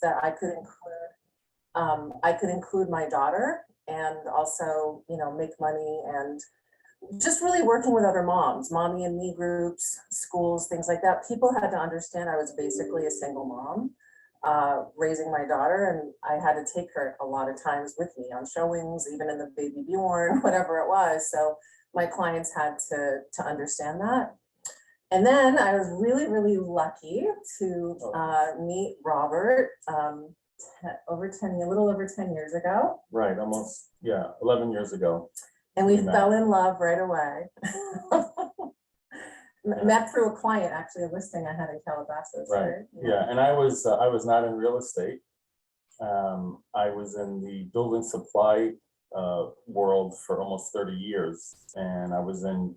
that I could include my daughter and also, make money and just really working with other moms, mommy and me groups, schools, things like that. People had to understand I was basically a single mom, raising my daughter, and I had to take her a lot of times with me on showings, even in the baby born, whatever it was. So my clients had to understand that. And then I was really, really lucky to meet Robert a little over 10 years ago. Right, almost, 11 years ago. And we fell in love right away. Met through a client, actually, a listing I had in Calabasas. Right. Yeah, and I was not in real estate. I was in the building supply world for almost 30 years, and I was in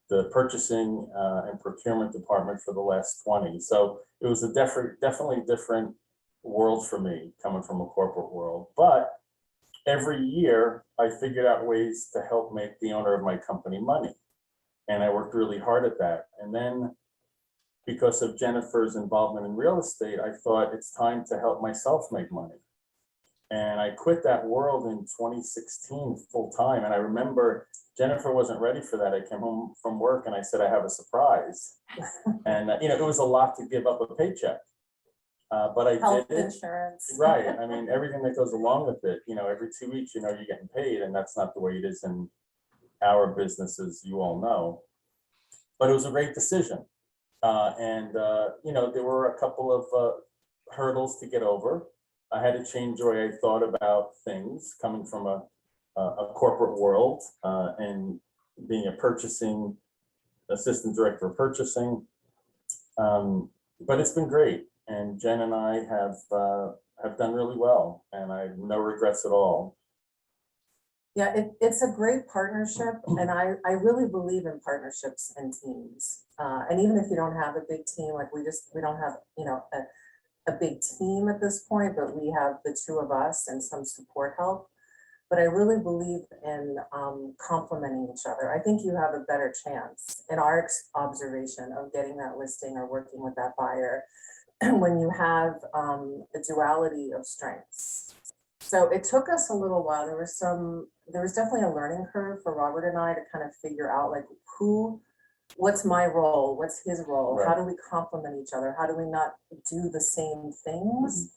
the purchasing and procurement department for the last 20. So it was a definitely different world for me, coming from a corporate world. But every year I figured out ways to help make the owner of my company money. And I worked really hard at that. And then because of Jennifer's involvement in real estate, I thought it's time to help myself make money. And I quit that world in 2016 full time. And I remember Jennifer wasn't ready for that. I came home from work and I said, I have a surprise. And it was a lot to give up a paycheck. But I Health did it. Insurance. Right. I mean, everything that goes along with it, every 2 weeks, you're getting paid, and that's not the way it is in our businesses, you all know. But it was a great decision. There were a couple of hurdles to get over. I had to change the way I thought about things, coming from a corporate world and being a purchasing assistant director of purchasing. But it's been great. And Jen and I have done really well, and I have no regrets at all. Yeah, it's a great partnership, and I really believe in partnerships and teams. And even if you don't have a big team, like we don't have a big team at this point, but we have the two of us and some support help. But I really believe in complementing each other. I think you have a better chance, in our observation, of getting that listing or working with that buyer when you have a duality of strengths. So it took us a little while. There was definitely a learning curve for Robert and I to kind of figure out, like, what's my role? What's his role? Right. How do we complement each other? How do we not do the same things?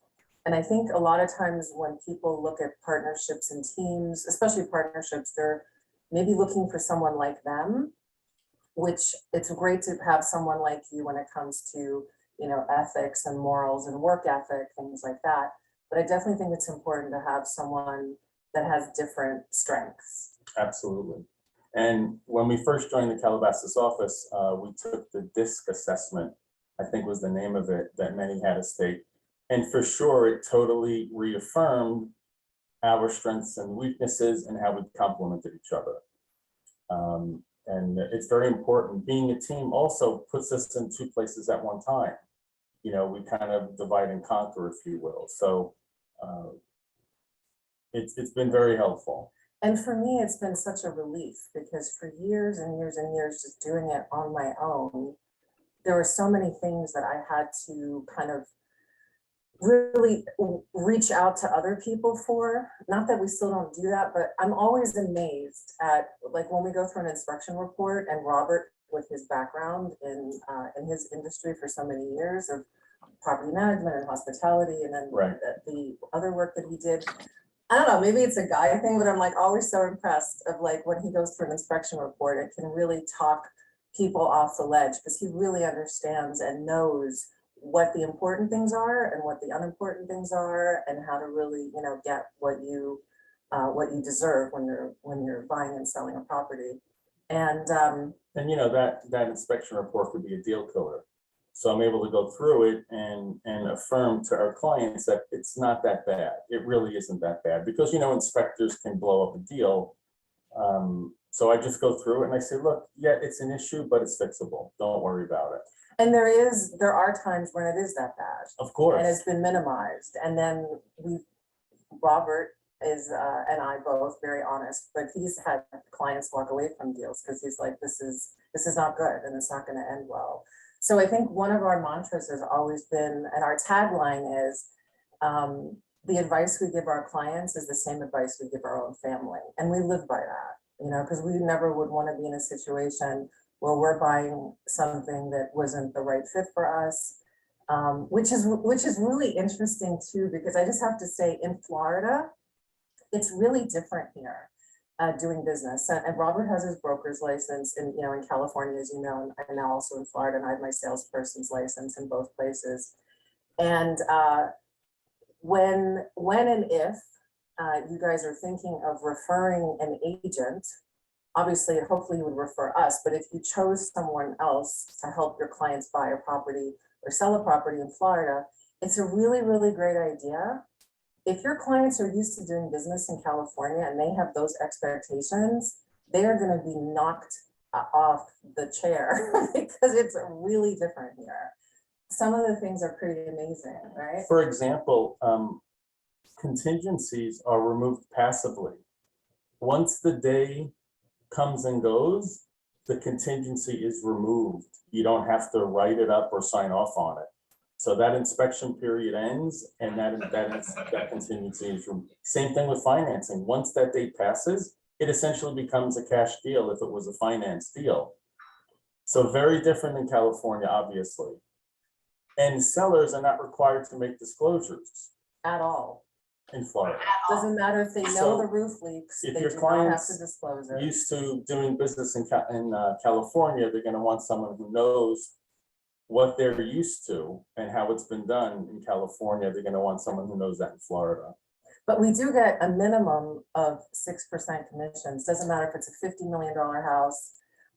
And I think a lot of times when people look at partnerships and teams, especially partnerships, they're maybe looking for someone like them, which it's great to have someone like you when it comes to, ethics and morals and work ethic, things like that. But I definitely think it's important to have someone that has different strengths. Absolutely. And when we first joined the Calabasas office, we took the DISC assessment, I think was the name of it, that many had to take. And for sure, it totally reaffirmed our strengths and weaknesses and how we complemented each other. And it's very important. Being a team also puts us in two places at one time. We kind of divide and conquer, if you will. So it's been very helpful. And for me, it's been such a relief, because for years and years and years, just doing it on my own, there were so many things that I had to kind of really reach out to other people for. Not that we still don't do that, but I'm always amazed at, like, when we go through an inspection report, and Robert, with his background in his industry for so many years of property management and hospitality, and then Right. the other work that he did. I don't know, maybe it's a guy thing, but I'm like always so impressed of, like, when he goes through an inspection report, it can really talk people off the ledge, because he really understands and knows what the important things are and what the unimportant things are, and how to really, get what you deserve when you're buying and selling a property. And that inspection report could be a deal killer. So I'm able to go through it and affirm to our clients that it's not that bad. It really isn't that bad, because inspectors can blow up a deal. So I just go through it and I say, look, yeah, it's an issue, but it's fixable. Don't worry about it. And there are times when it is that bad. Of course. And it's been minimized. And then Robert is, and I both very honest, but he's had clients walk away from deals because he's like, this is not good and it's not going to end well. So I think one of our mantras has always been, and our tagline is, the advice we give our clients is the same advice we give our own family. And we live by that, you know, because we never would want to be in a situation where we're buying something that wasn't the right fit for us. Which is really interesting too, because I just have to say in Florida, it's really different here. Doing business. And Robert has his broker's license in, you know, in California, as you know, and I'm now also in Florida, and I have my salesperson's license in both places. And when and if you guys are thinking of referring an agent, obviously, hopefully you would refer us, but if you chose someone else to help your clients buy a property or sell a property in Florida, it's a really, really great idea. If your clients are used to doing business in California and they have those expectations, they are going to be knocked off the chair because it's really different here. Some of the things are pretty amazing, right? For example, contingencies are removed passively. Once the day comes and goes, the contingency is removed. You don't have to write it up or sign off on it. So that inspection period ends and that contingency is removed. Same thing with financing. Once that date passes, it essentially becomes a cash deal if it was a finance deal. So very different in California, obviously. And sellers are not required to make disclosures At all. in Florida. Doesn't matter if they know So, the roof leaks, if they your do not have clients to disclose it. Used to doing business in California, they're going to want someone who knows what they're used to and how it's been done in California. They're going to want someone who knows that in Florida. But we do get a minimum of 6% commissions. Doesn't matter if it's a $50 million house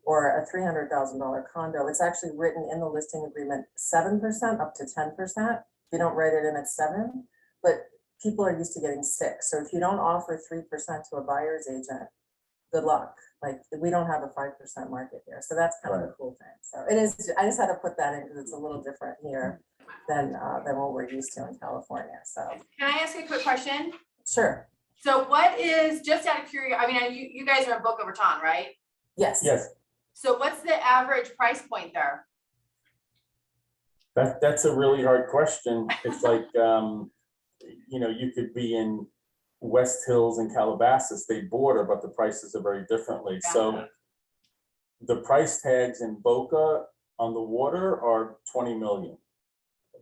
or a $300,000 condo. It's actually written in the listing agreement, 7% up to 10%. If you don't write it in, it's 7%. But people are used to getting 6%. So if you don't offer 3% to a buyer's agent, good luck. Like, we don't have a 5% market here. So that's kind of a cool thing. So it is, I just had to put that in because it's a little different here than what we're used to in California. So Can I ask a quick question? sure. So what is, just out of curiosity, I mean, you guys are in Boca Raton, right? Yes. Yes, So what's the average price point there? that's a really hard question. It's like, you know, you could be in West Hills and Calabasas, they border, but the prices are very differently. So the price tags in Boca on the water are 20 million.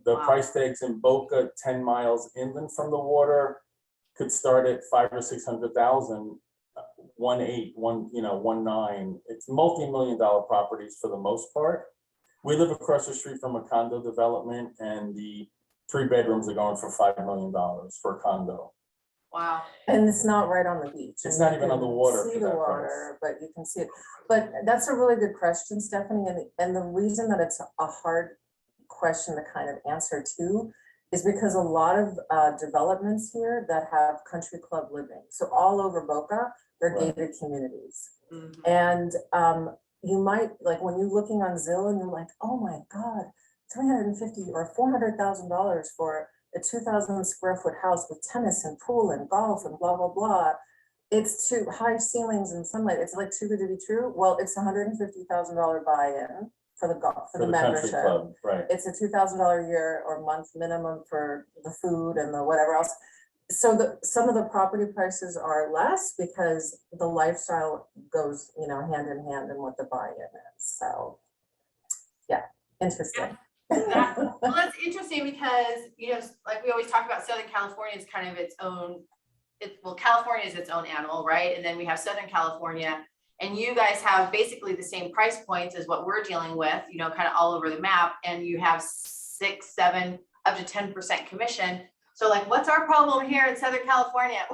The price tags in Boca 10 miles inland from the water could start at 500,000 or 600,000, 1.9. It's multi-million-dollar properties for the most part. We live across the street from a condo development, and the 3 bedrooms are going for $5 million for a condo. Wow. And it's not right on the beach. It's and not you even on can the water See for the that water, but you can see it. But that's a really good question, Stephanie. And the reason that it's a hard question to kind of answer too is because a lot of developments here that have country club living. So all over Boca, they're gated communities. Mhm. And you might, like when you're looking on Zillow and you're like, oh my God, $350,000 or $400,000 for a 2,000 square foot house with tennis and pool and golf and blah, blah, blah. It's too high ceilings and sunlight. It's like too good to be true. Well, it's $150,000 buy-in for the golf, for the country membership. club, right? It's a $2,000 a year or month minimum for the food and the whatever else. So some of the property prices are less because the lifestyle goes, you know, hand in hand in what the buy-in is. So yeah, interesting. Well, that's interesting because, you know, like we always talk about Southern California is kind of its own, well, California is its own animal, right? And then we have Southern California, and you guys have basically the same price points as what we're dealing with, you know, kind of all over the map. And you have 6, 7, up to 10% commission. So like, what's our problem here in Southern California?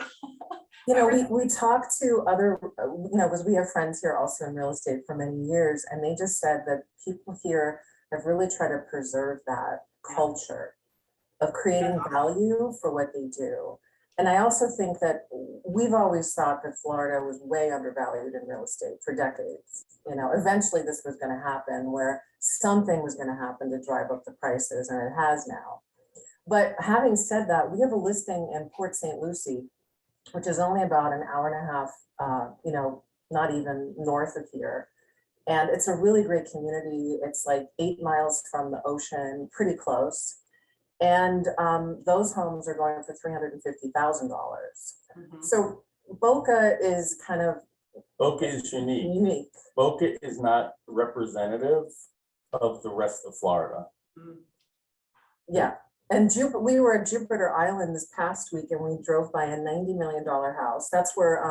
You know, we talk to other, you know, because we have friends here also in real estate for many years, and they just said that people here have really tried to preserve that culture of creating value for what they do. And I also think that we've always thought that Florida was way undervalued in real estate for decades. You know, eventually this was going to happen where something was going to happen to drive up the prices, and it has now. But having said that, we have a listing in Port St. Lucie, which is only about an hour and a half, you know, not even north of here. And it's a really great community. It's like 8 miles from the ocean, pretty close. And those homes are going for $350,000. Mhm. So Boca is kind of Boca is unique. unique. Boca is not representative of the rest of Florida. Yeah, and we were at Jupiter Island this past week and we drove by a $90 million house. That's where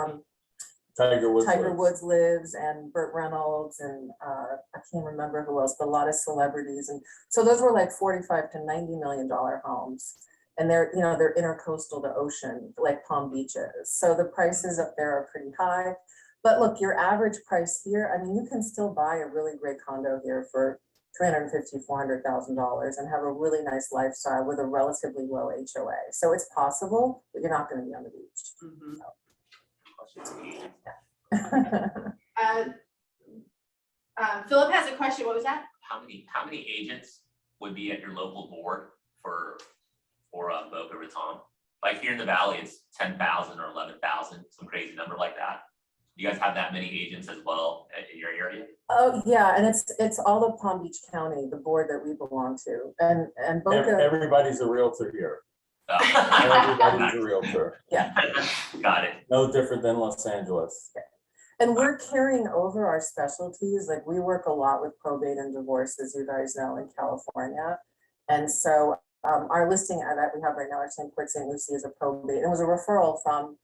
Tiger Woods. Tiger lives. Woods lives and Burt Reynolds and I can't remember who else, but a lot of celebrities. And so those were like 45 to $90 million homes. And they're, you know, they're intercoastal to ocean, like Palm Beaches. So the prices up there are pretty high. But look, your average price here, I mean, you can still buy a really great condo here for $350,000, $400,000 and have a really nice lifestyle with a relatively low HOA. So it's possible, but you're not going to be on the beach. Philip has a question. What was that? How many agents would be at your local board for Boca Raton? Like here in the valley, it's 10,000 or 11,000, some crazy number like that. You guys have that many agents as well in your area? Oh, yeah, and it's all of Palm Beach County, the board that we belong to, and Boca. Everybody's a realtor here. Oh. Everybody's a realtor. Yeah. Got it. No different than Los Angeles. And we're carrying over our specialties. Like we work a lot with probate and divorce, as you guys know, in California. And so our listing that we have right now, actually in Port St. Lucie, is a probate. It was a referral from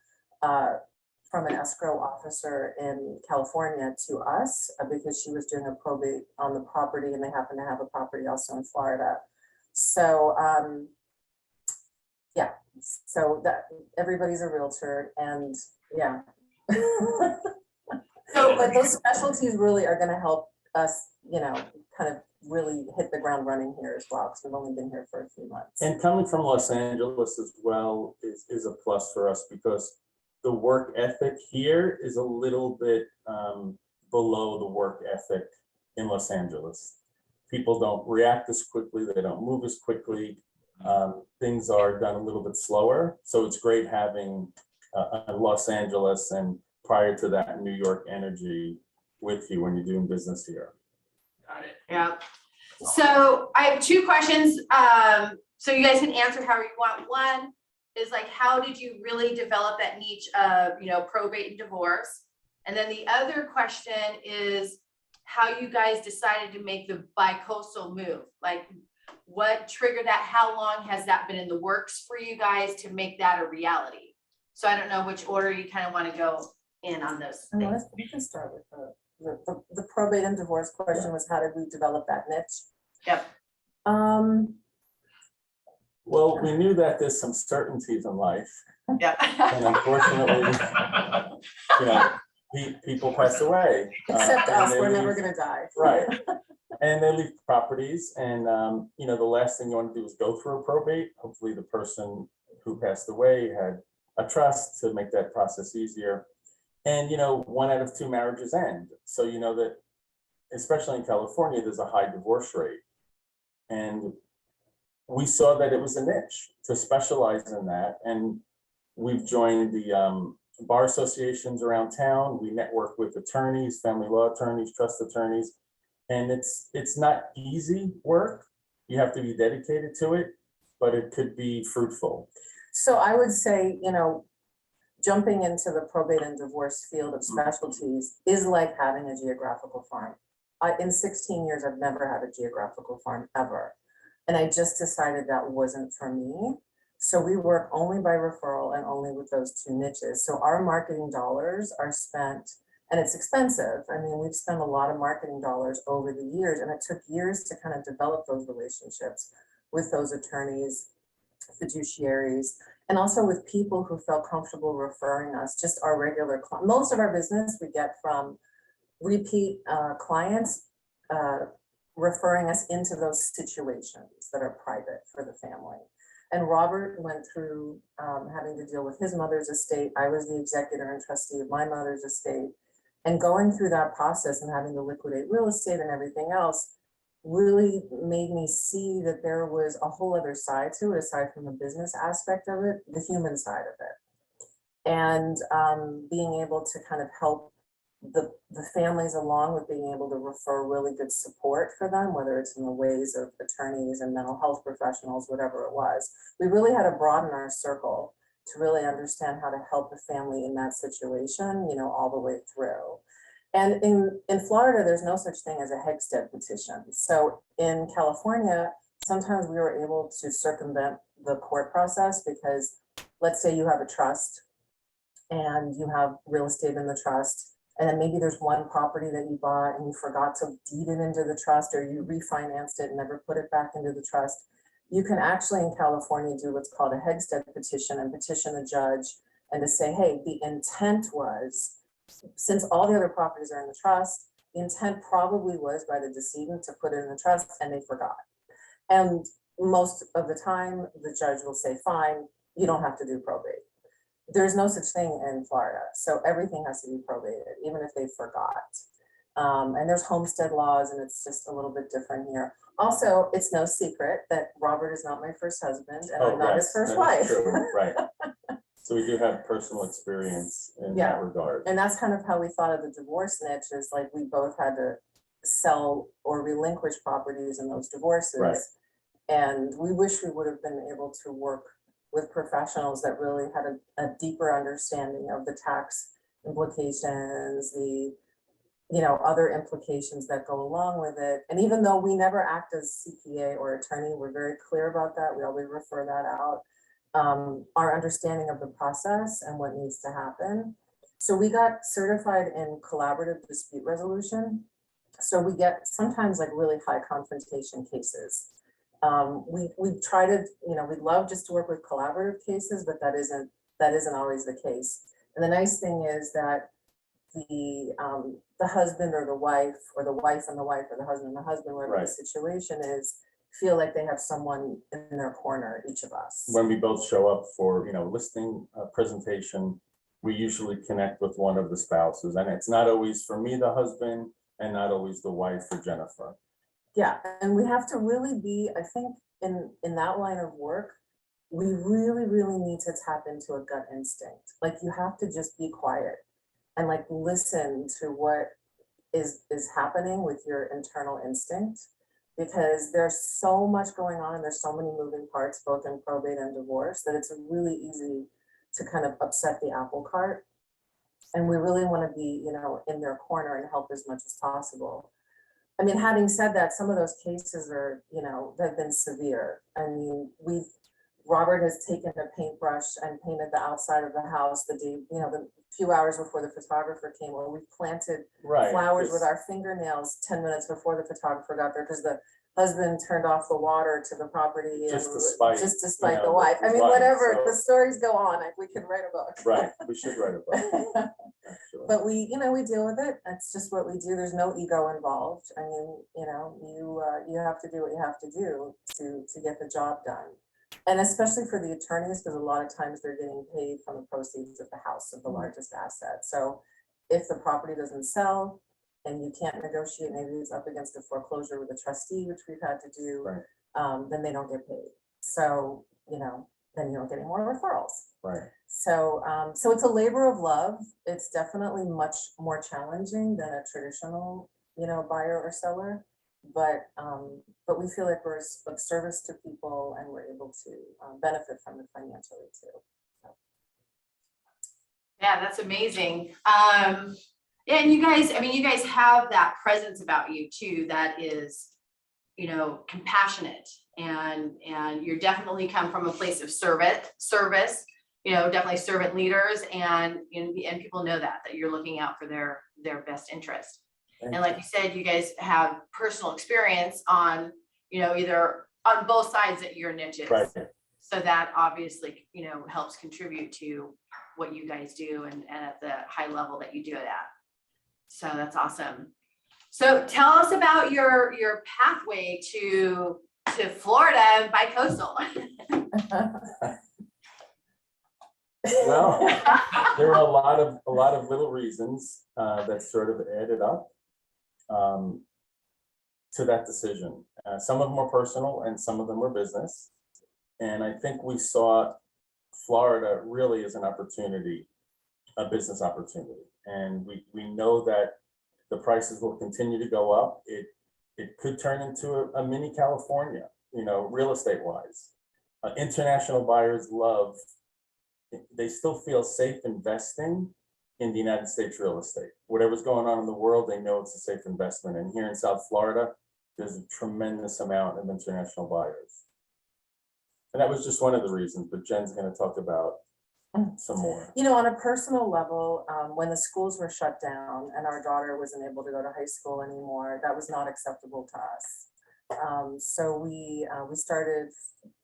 an escrow officer in California to us because she was doing a probate on the property and they happen to have a property also in Florida. So yeah, so that everybody's a realtor and yeah. So, but those specialties really are going to help us, you know, kind of really hit the ground running here as well, because we've only been here for a few months. And coming from Los Angeles as well is a plus for us because the work ethic here is a little bit below the work ethic in Los Angeles. People don't react as quickly, they don't move as quickly. Things are done a little bit slower. So it's great having Los Angeles and prior to that New York energy with you when you're doing business here. Got it. Yeah. So I have two questions. So you guys can answer however you want. One is like, how did you really develop that niche of, you know, probate and divorce? And then the other question is how you guys decided to make the bi-coastal move. Like what triggered that? How long has that been in the works for you guys to make that a reality? So I don't know which order you kind of want to go in on those things. We can start with the probate and divorce question was how did we develop that niche? Yep. Well, we knew that there's some certainties in life, Yep. and unfortunately, you know, people pass away. Except and us, they we're never leave- going to die. Right. And they leave properties, and you know, the last thing you want to do is go through a probate. Hopefully, the person who passed away had a trust to make that process easier. And you know, 1 out of 2 marriages end. So you know that, especially in California, there's a high divorce rate. And we saw that it was a niche to specialize in that. And we've joined the bar associations around town. We network with attorneys, family law attorneys, trust attorneys. And it's not easy work. You have to be dedicated to it, but it could be fruitful. So I would say, you know, jumping into the probate and divorce field of specialties is like having a geographical farm. In 16 years, I've never had a geographical farm ever. And I just decided that wasn't for me. So we work only by referral and only with those 2 niches. So our marketing dollars are spent, and it's expensive. I mean, we've spent a lot of marketing dollars over the years, and it took years to kind of develop those relationships with those attorneys, fiduciaries, and also with people who felt comfortable referring us, just our regular clients. Most of our business we get from repeat clients referring us into those situations that are private for the family. And Robert went through having to deal with his mother's estate. I was the executor and trustee of my mother's estate. And going through that process and having to liquidate real estate and everything else really made me see that there was a whole other side to it, aside from the business aspect of it, the human side of it. And being able to kind of help the families, along with being able to refer really good support for them, whether it's in the ways of attorneys and mental health professionals, whatever it was, we really had to broaden our circle to really understand how to help the family in that situation, all the way through. And in Florida, there's no such thing as a Hegstead petition. So in California, sometimes we were able to circumvent the court process because let's say you have a trust and you have real estate in the trust, and then maybe there's one property that you bought and you forgot to deed it into the trust, or you refinanced it and never put it back into the trust. You can actually in California do what's called a Hegstead petition and petition a judge and to say, hey, the intent was, since all the other properties are in the trust, the intent probably was by the decedent to put it in the trust and they forgot. And most of the time, the judge will say, fine, you don't have to do probate. There's no such thing in Florida. So everything has to be probated, even if they forgot. And there's homestead laws and it's just a little bit different here. Also, it's no secret that Robert is not my first husband and I'm not his first wife. Right. So we do have personal experience in Yeah. that regard. And that's kind of how we thought of the divorce niche, is like we both had to sell or relinquish properties in those divorces. Right. And we wish we would have been able to work with professionals that really had a deeper understanding of the tax implications, the other implications that go along with it. And even though we never act as CPA or attorney, we're very clear about that. We always refer that out. Our understanding of the process and what needs to happen. So we got certified in collaborative dispute resolution. So we get sometimes like really high confrontation cases. We try to, we'd love just to work with collaborative cases, but that isn't always the case. And the nice thing is that the husband or the wife and the wife, or the husband and the husband, whatever Right. the situation is, feel like they have someone in their corner, each of us. When we both show up for, listing presentation, we usually connect with one of the spouses, and it's not always for me, the husband, and not always the wife or Jennifer. Yeah, and we have to really be, I think, in that line of work, we really, really need to tap into a gut instinct. Like you have to just be quiet and like listen to what is happening with your internal instinct, because there's so much going on and there's so many moving parts, both in probate and divorce, that it's really easy to kind of upset the apple cart. And we really want to be, in their corner and help as much as possible. I mean, having said that, some of those cases are, they've been severe. I mean, Robert has taken a paintbrush and painted the outside of the house the day, the few hours before the photographer came, or we planted flowers with our fingernails 10 minutes before the photographer got there because the husband turned off the water to the property Just and to spite the wife. I mean, whatever, the stories go on, like we could write a book. Right, we should write a book. Actually. But we deal with it. That's just what we do. There's no ego involved. I mean, you have to do what you have to do to get the job done. And especially for the attorneys, because a lot of times they're getting paid from the proceeds of the house, of the largest asset. So if the property doesn't sell and you can't negotiate, maybe it's up against a foreclosure with a trustee, which we've had to do, right. Then they don't get paid. So, then you don't get any more referrals. Right. So, so it's a labor of love. It's definitely much more challenging than a traditional, buyer or seller. But we feel like we're of service to people and we're able to benefit from it financially too. So. Yeah, that's amazing. Yeah, and you guys have that presence about you too, that is, compassionate, and you're definitely come from a place of service, definitely servant leaders, and people know that you're looking out for their best interest. And like you said, you guys have personal experience on, either on both sides of your niches. Right. So that obviously, helps contribute to what you guys do and at the high level that you do it at. So that's awesome. So tell us about your pathway to Florida and bi-coastal. Well, there are a lot of little reasons that sort of added up to that decision. Some of them were personal and some of them were business. And I think we saw Florida really as an opportunity, a business opportunity. And we know that the prices will continue to go up. It could turn into a mini California, real estate wise. International buyers love, they still feel safe investing in the United States real estate. Whatever's going on in the world, they know it's a safe investment. And here in South Florida, there's a tremendous amount of international buyers. And that was just one of the reasons, but Jen's going to talk about some more. On a personal level, when the schools were shut down and our daughter wasn't able to go to high school anymore, that was not acceptable to us. So we started,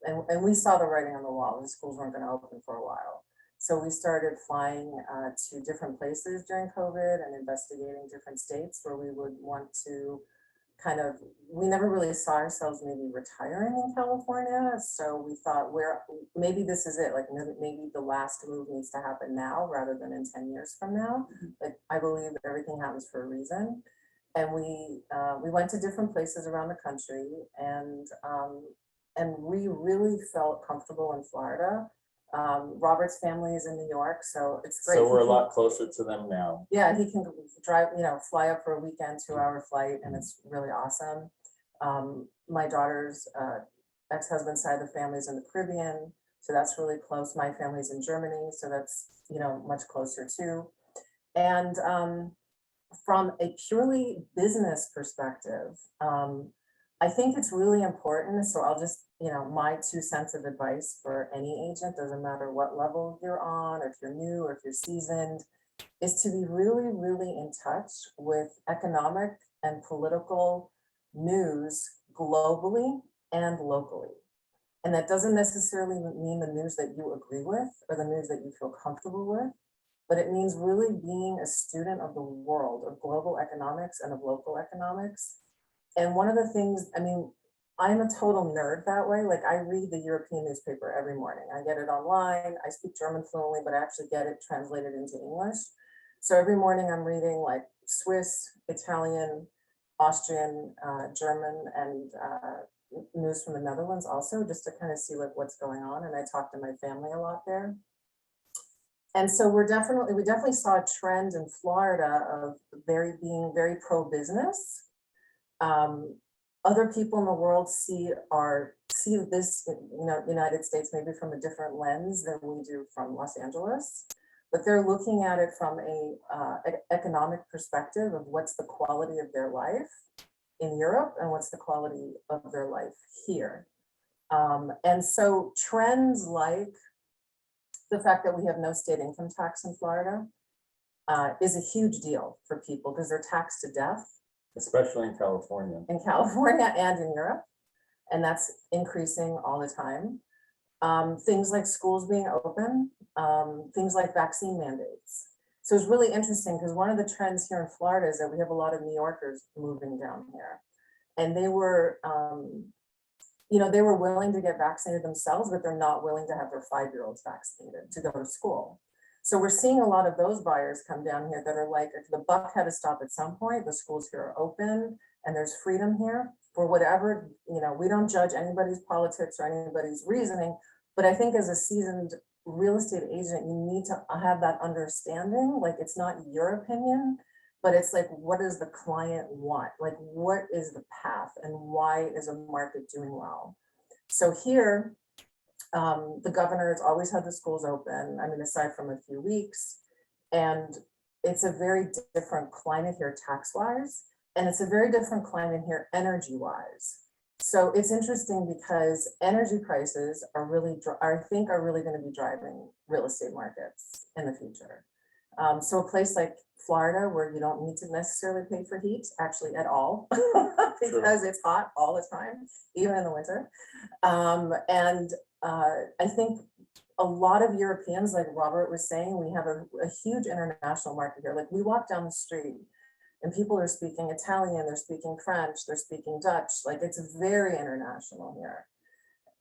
and we saw the writing on the wall. The schools weren't going to open for a while. So we started flying to different places during COVID and investigating different states where we would want to we never really saw ourselves maybe retiring in California. So we thought maybe this is it, like maybe the last move needs to happen now rather than in 10 years from now. Like I believe everything happens for a reason. And we went to different places around the country and we really felt comfortable in Florida. Robert's family is in New York, so it's great. So we're a lot closer to them now. Yeah, he can drive, fly up for a weekend, 2-hour flight, and it's really awesome. My daughter's ex-husband's side of the family is in the Caribbean, so that's really close. My family's in Germany, so that's, much closer too. And from a purely business perspective, I think it's really important. So I'll just, my 2 cents of advice for any agent, doesn't matter what level you're on, or if you're new, or if you're seasoned, is to be really, really in touch with economic and political news globally and locally. And that doesn't necessarily mean the news that you agree with or the news that you feel comfortable with, but it means really being a student of the world, of global economics and of local economics. And one of the things, I'm a total nerd that way. Like I read the European newspaper every morning. I get it online. I speak German fluently, but I actually get it translated into English. So every morning I'm reading like Swiss, Italian, Austrian, German, and news from the Netherlands also, just to kind of see what's going on. And I talk to my family a lot there. And so we definitely saw a trend in Florida of being very pro-business. Other people in the world see this, United States maybe from a different lens than we do from Los Angeles, but they're looking at it from an economic perspective of what's the quality of their life in Europe and what's the quality of their life here. And so trends like the fact that we have no state income tax in Florida is a huge deal for people because they're taxed to death. Especially in California. In California and in Europe, and that's increasing all the time. Things like schools being open, things like vaccine mandates. So it's really interesting because one of the trends here in Florida is that we have a lot of New Yorkers moving down here, and they were, they were willing to get vaccinated themselves, but they're not willing to have their 5-year-olds vaccinated to go to school. So we're seeing a lot of those buyers come down here that are like, if the buck had to stop at some point, the schools here are open and there's freedom here for whatever, we don't judge anybody's politics or anybody's reasoning, but I think as a seasoned real estate agent, you need to have that understanding. Like, it's not your opinion, but it's like, what does the client want? Like, what is the path and why is a market doing well? So here, the governor has always had the schools open, aside from a few weeks, and it's a very different climate here tax-wise, and it's a very different climate here energy-wise. So it's interesting because energy prices are really, I think, are really going to be driving real estate markets in the future. So a place like Florida, where you don't need to necessarily pay for heat actually at all, because it's hot all the time, even in the winter. I think a lot of Europeans, like Robert was saying, we have a huge international market here. Like, we walk down the street and people are speaking Italian, they're speaking French, they're speaking Dutch. Like, it's very international here.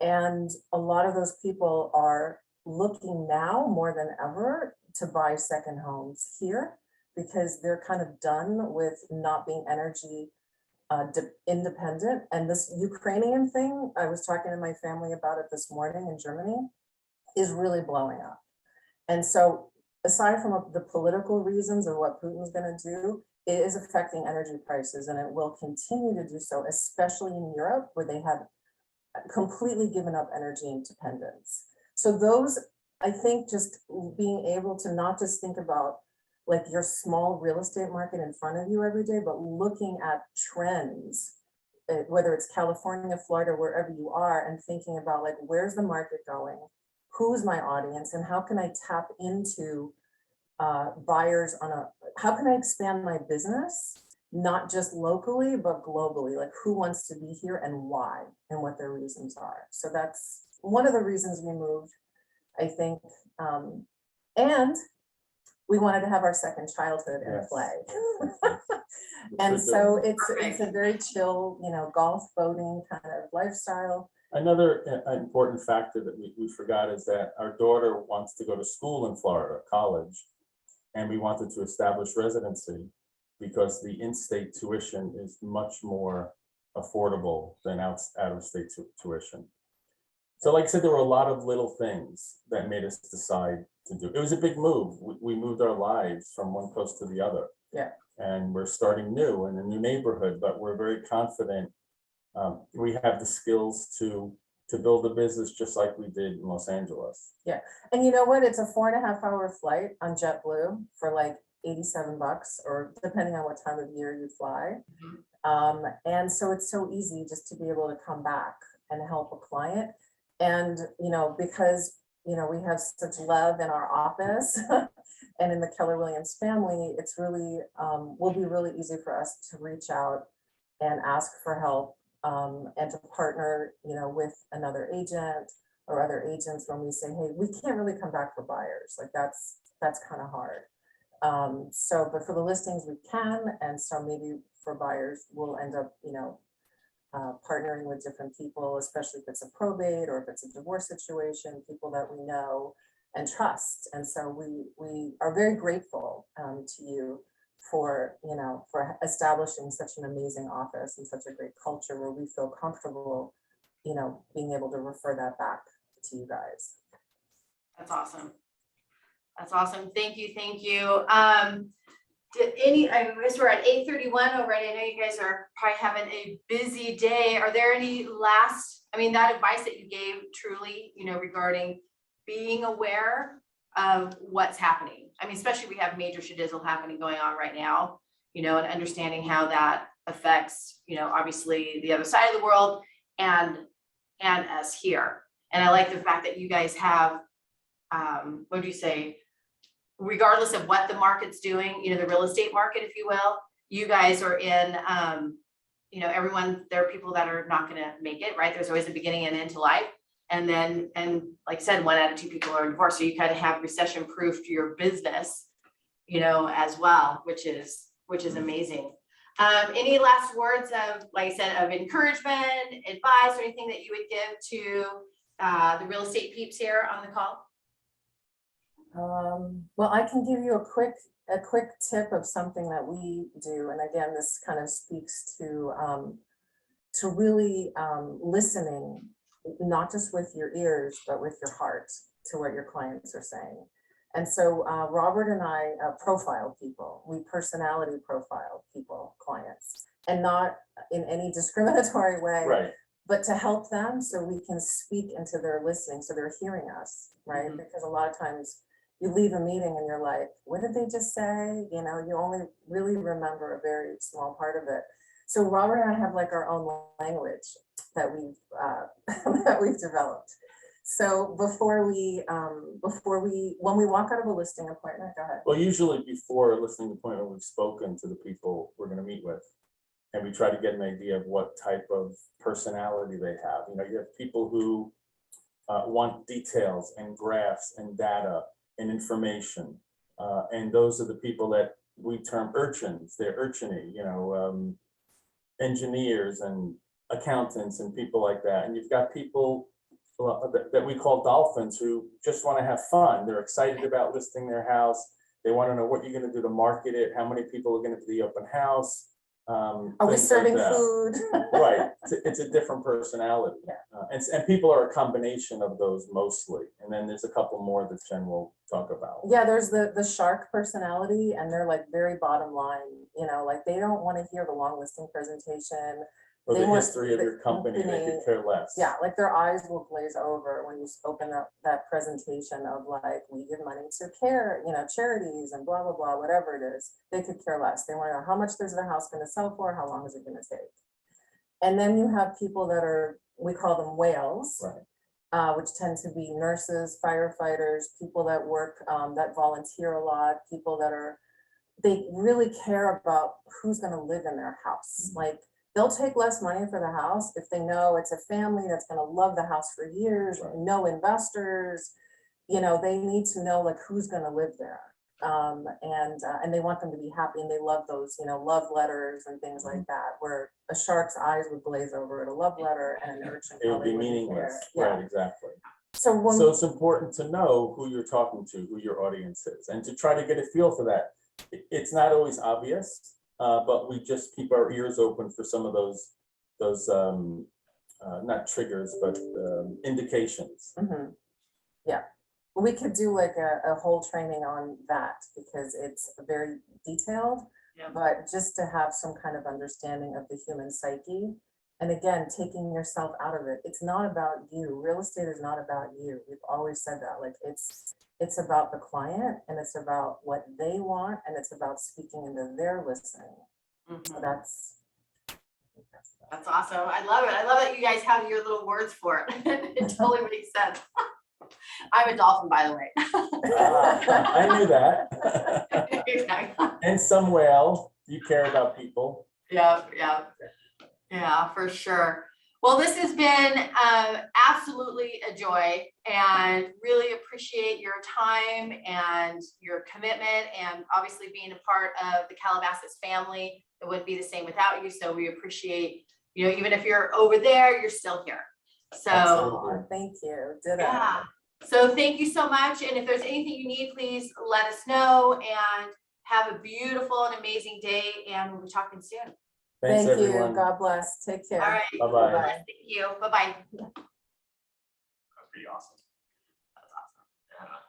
And a lot of those people are looking now more than ever to buy second homes here because they're kind of done with not being energy independent. And this Ukrainian thing, I was talking to my family about it this morning in Germany, is really blowing up. And so aside from the political reasons of what Putin's gonna do, it is affecting energy prices, and it will continue to do so, especially in Europe, where they have completely given up energy independence. So those, I think, just being able to not just think about like your small real estate market in front of you every day, but looking at trends, whether it's California, Florida, wherever you are, and thinking about like, where's the market going? Who's my audience, and how can I tap into buyers how can I expand my business, not just locally, but globally, like who wants to be here and why, and what their reasons are. So that's one of the reasons we moved, I think. And we wanted to have our second childhood in Yes. play. And so it's a very chill, golf, boating kind of lifestyle. Another important factor that we forgot is that our daughter wants to go to school in Florida, college, and we wanted to establish residency because the in-state tuition is much more affordable than out-of-state tuition. So like I said, there were a lot of little things that made us decide to do. It was a big move. We moved our lives from one coast to the other. Yeah. And we're starting new in a new neighborhood, but we're very confident we have the skills to build a business just like we did in Los Angeles. And you know what? It's a 4.5-hour flight on JetBlue for like $87, or depending on what time of year you fly. And so it's so easy just to be able to come back and help a client. And, because, we have such love in our office and in the Keller Williams family, it's really, will be really easy for us to reach out and ask for help, and to partner, with another agent or other agents when we say, hey, we can't really come back for buyers. Like that's kind of hard. But for the listings we can, and so maybe for buyers, we'll end up, partnering with different people, especially if it's a probate or if it's a divorce situation, people that we know and trust. And so we are very grateful to you for establishing such an amazing office and such a great culture where we feel comfortable, being able to refer that back to you guys. That's awesome. That's awesome. Thank you. Thank you. I guess we're at 8:31 already. I know you guys are probably having a busy day. Are there any that advice that you gave truly, regarding being aware of what's happening? I mean, especially we have major shadizzle happening going on right now, and understanding how that affects, obviously the other side of the world and us here. And I like the fact that you guys have, what do you say? Regardless of what the market's doing, the real estate market, if you will, you guys are in, everyone, there are people that are not going to make it, right? There's always a beginning and end to life. And like I said, 1 out of 2 people are divorced. So you kind of have recession proofed your business, as well, which is amazing. Any last words of, like I said, of encouragement, advice, or anything that you would give to the real estate peeps here on the call? Well, I can give you a quick tip of something that we do. And again, this kind of speaks to really listening, not just with your ears, but with your heart to what your clients are saying. And so Robert and I profile people. We personality profile people, clients, and not in any discriminatory way. Right. But to help them so we can speak into their listening, so they're hearing us, right? Mhm. Because a lot of times you leave a meeting and you're like, what did they just say? You only really remember a very small part of it. So Robert and I have like our own language that we've that we've developed. So when we walk out of a listing appointment, go ahead. Well, usually before a listing appointment, we've spoken to the people we're going to meet with, and we try to get an idea of what type of personality they have. You have people who want details and graphs and data and information, and those are the people that we term urchins. They're urchiny, engineers and accountants and people like that. And you've got people that we call dolphins who just want to have fun. They're excited about listing their house. They want to know what you're going to do to market it, how many people are going to the open house, Are we things like serving that. food? Right, it's a different personality. Yeah. And people are a combination of those mostly, and then there's a couple more that Jen will talk about. Yeah, there's the shark personality, and they're like very bottom line, you know, like they don't want to hear the long listing presentation. Or They the want history of the your company, they could company- care less. Yeah, like their eyes will glaze over when you open up that presentation of like, we give money to care, you know, charities and blah, blah, blah, whatever it is. They could care less. They want to know how much is the house going to sell for, how long is it going to take? And then you have people that are, we call them whales. Right. Which tend to be nurses, firefighters, people that work, that volunteer a lot, people that are, they really care about who's gonna live in their house. Like, they'll take less money for the house if they know it's a family that's gonna love the house for years, Right. no investors. You know, they need to know like who's gonna live there. And they want them to be happy, and they love those, you know, love letters and things like that, where a shark's eyes would glaze over at a love letter, and an urchin It would be probably wouldn't meaningless, care. right, exactly. So when, So it's important to know who you're talking to, who your audience is, and to try to get a feel for that. It's not always obvious, but we just keep our ears open for some of those not triggers, but indications. Mhm. Yeah, we could do like a whole training on that, because it's very detailed. Yeah. But just to have some kind of understanding of the human psyche, and again, taking yourself out of it. It's not about you. Real estate is not about you. We've always said that. Like, it's about the client, and it's about what they want, and it's about speaking into their listening. So Mhm. that's That's awesome. I love it. I love that you guys have your little words for it. It totally makes sense. I'm a dolphin, by the way. I knew that. Exactly. And some whale, you care about people. Yeah, yeah, yeah, for sure. Well, this has been absolutely a joy, and really appreciate your time and your commitment, and obviously being a part of the Calabasas family. It wouldn't be the same without you. So we appreciate, you know, even if you're over there, you're still here. So Absolutely. thank you. Ditto. yeah. So thank you so much. And if there's anything you need, please let us know, and have a beautiful and amazing day. And we'll be talking soon. Thanks, Thank you. everyone. God bless. Take care. All right. Bye-bye. Thank you. Bye-bye. That's pretty awesome. That's awesome. Yeah.